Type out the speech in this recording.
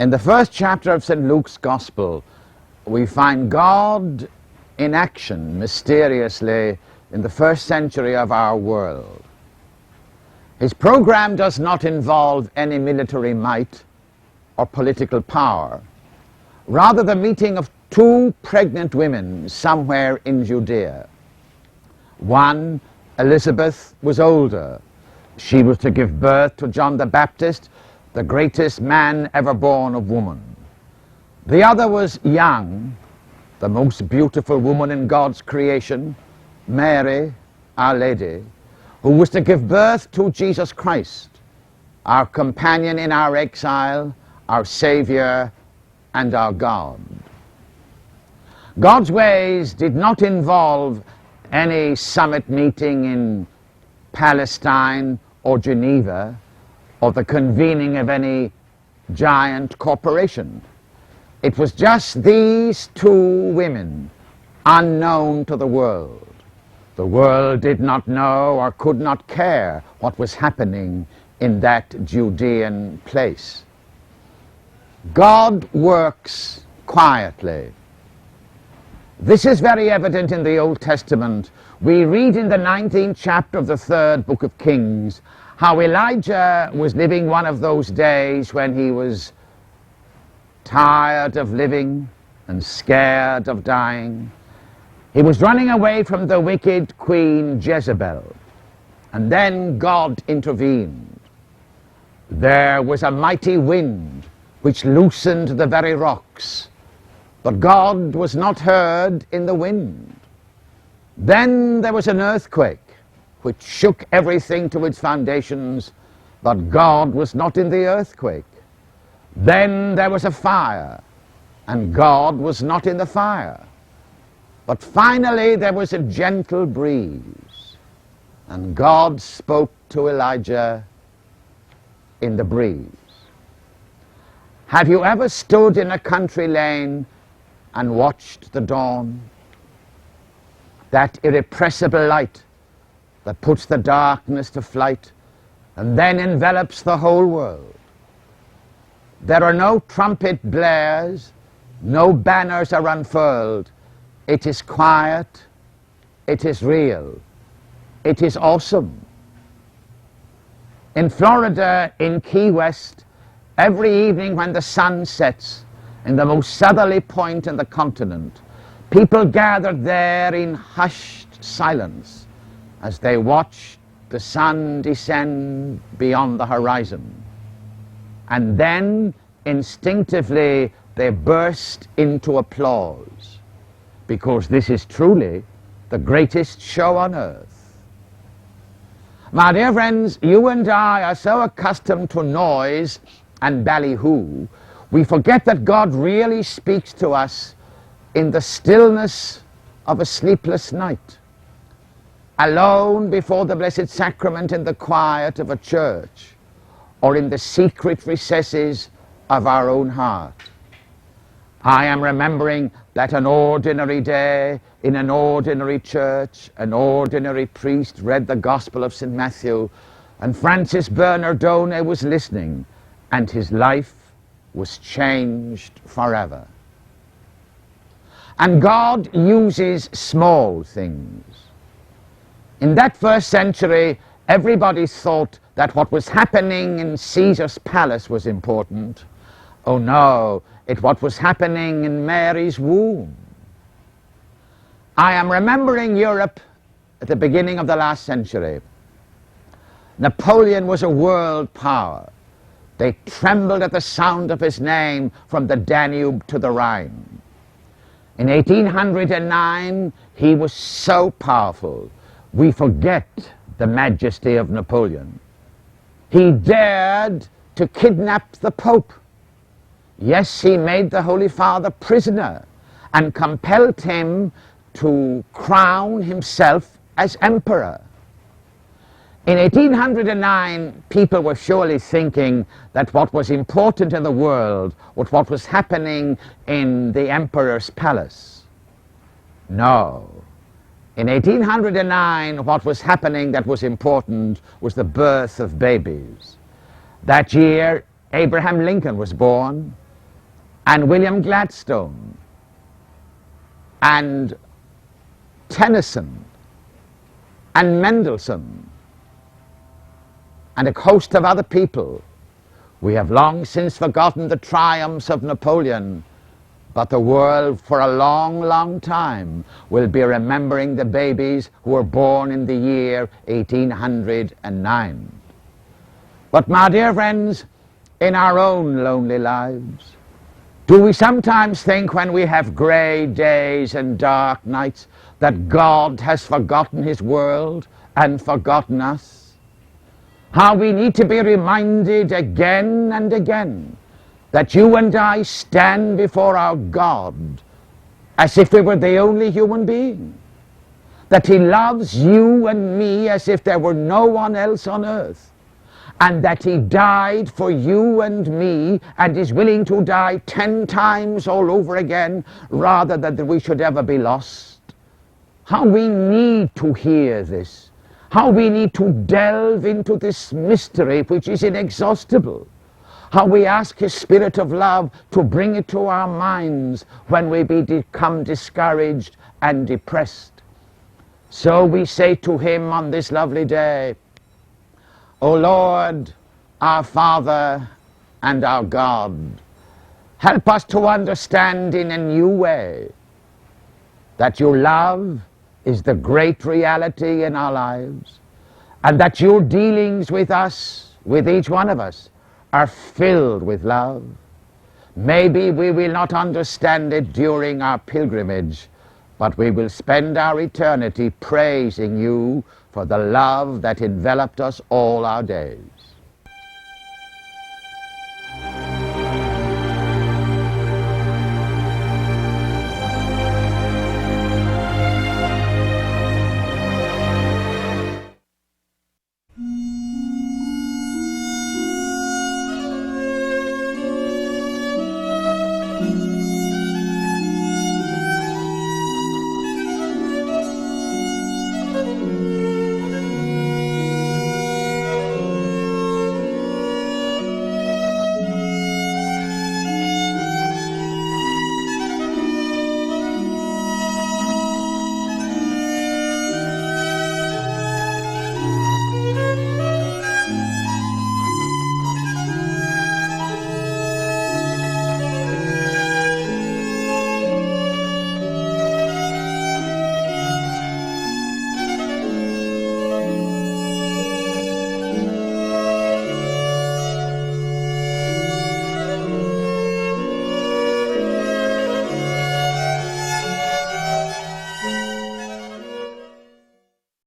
In the first chapter of St. Luke's Gospel, we find God in action mysteriously in the first century of our world. His program does not involve any military might or political power, rather the meeting of two pregnant women somewhere in Judea. One, Elizabeth, was older. She was to give birth to John the Baptist, the greatest man ever born of woman. The other was young, the most beautiful woman in God's creation, Mary, Our Lady, who was to give birth to Jesus Christ, our companion in our exile, our Savior, and our God. God's ways did not involve any summit meeting in Palestine or Geneva, or the convening of any giant corporation. It was just these two women, unknown to the world. The world did not know or could not care what was happening in that Judean place. God works quietly. This is very evident in the Old Testament. We read in the 19th chapter of the 3rd book of Kings how Elijah was living one of those days when he was tired of living and scared of dying. He was running away from the wicked queen Jezebel, and then God intervened. There was a mighty wind which loosened the very rocks, but God was not heard in the wind. Then there was an earthquake which shook everything to its foundations, but God was not in the earthquake. Then there was a fire, and God was not in the fire. But finally there was a gentle breeze, and God spoke to Elijah in the breeze. Have you ever stood in a country lane and watched the dawn? That irrepressible light that puts the darkness to flight and then envelops the whole world. There are no trumpet blares, no banners are unfurled. It is quiet, it is real, it is awesome. In Florida, in Key West, every evening when the sun sets in the most southerly point in the continent, people gathered there in hushed silence as they watched the sun descend beyond the horizon. And then, instinctively, they burst into applause, because this is truly the greatest show on earth. My dear friends, you and I are so accustomed to noise and ballyhoo, we forget that God really speaks to us in the stillness of a sleepless night, alone before the Blessed Sacrament in the quiet of a church, or in the secret recesses of our own heart. I am remembering that an ordinary day in an ordinary church, an ordinary priest read the Gospel of St. Matthew, and Francis Bernardone was listening, and his life was changed forever. And God uses small things. In that first century, everybody thought that what was happening in Caesar's palace was important. Oh no, it's what was happening in Mary's womb. I am remembering Europe at the beginning of the last century. Napoleon was a world power. They trembled at the sound of his name from the Danube to the Rhine. In 1809, he was so powerful, we forget the majesty of Napoleon. He dared to kidnap the Pope. Yes, he made the Holy Father prisoner and compelled him to crown himself as emperor. In 1809, people were surely thinking that what was important in the world was what was happening in the emperor's palace. No. In 1809, what was happening that was important was the birth of babies. That year, Abraham Lincoln was born. and William Gladstone and Tennyson and Mendelssohn and a host of other people. We have long since forgotten the triumphs of Napoleon, but the world for a long, long time will be remembering the babies who were born in the year 1809. But my dear friends, in our own lonely lives, do we sometimes think when we have grey days and dark nights that God has forgotten his world and forgotten us? How we need to be reminded again and again that you and I stand before our God as if we were the only human being, that he loves you and me as if there were no one else on earth, and that he died for you and me and is willing to die 10 times all over again rather than that we should ever be lost. How we need to hear this. How we need to delve into this mystery which is inexhaustible. How we ask his Spirit of love to bring it to our minds when we become discouraged and depressed. So we say to him on this lovely day, O Lord, our Father and our God, help us to understand in a new way that your love is the great reality in our lives, and that your dealings with us, with each one of us, are filled with love. Maybe we will not understand it during our pilgrimage, but we will spend our eternity praising you for the love that enveloped us all our days.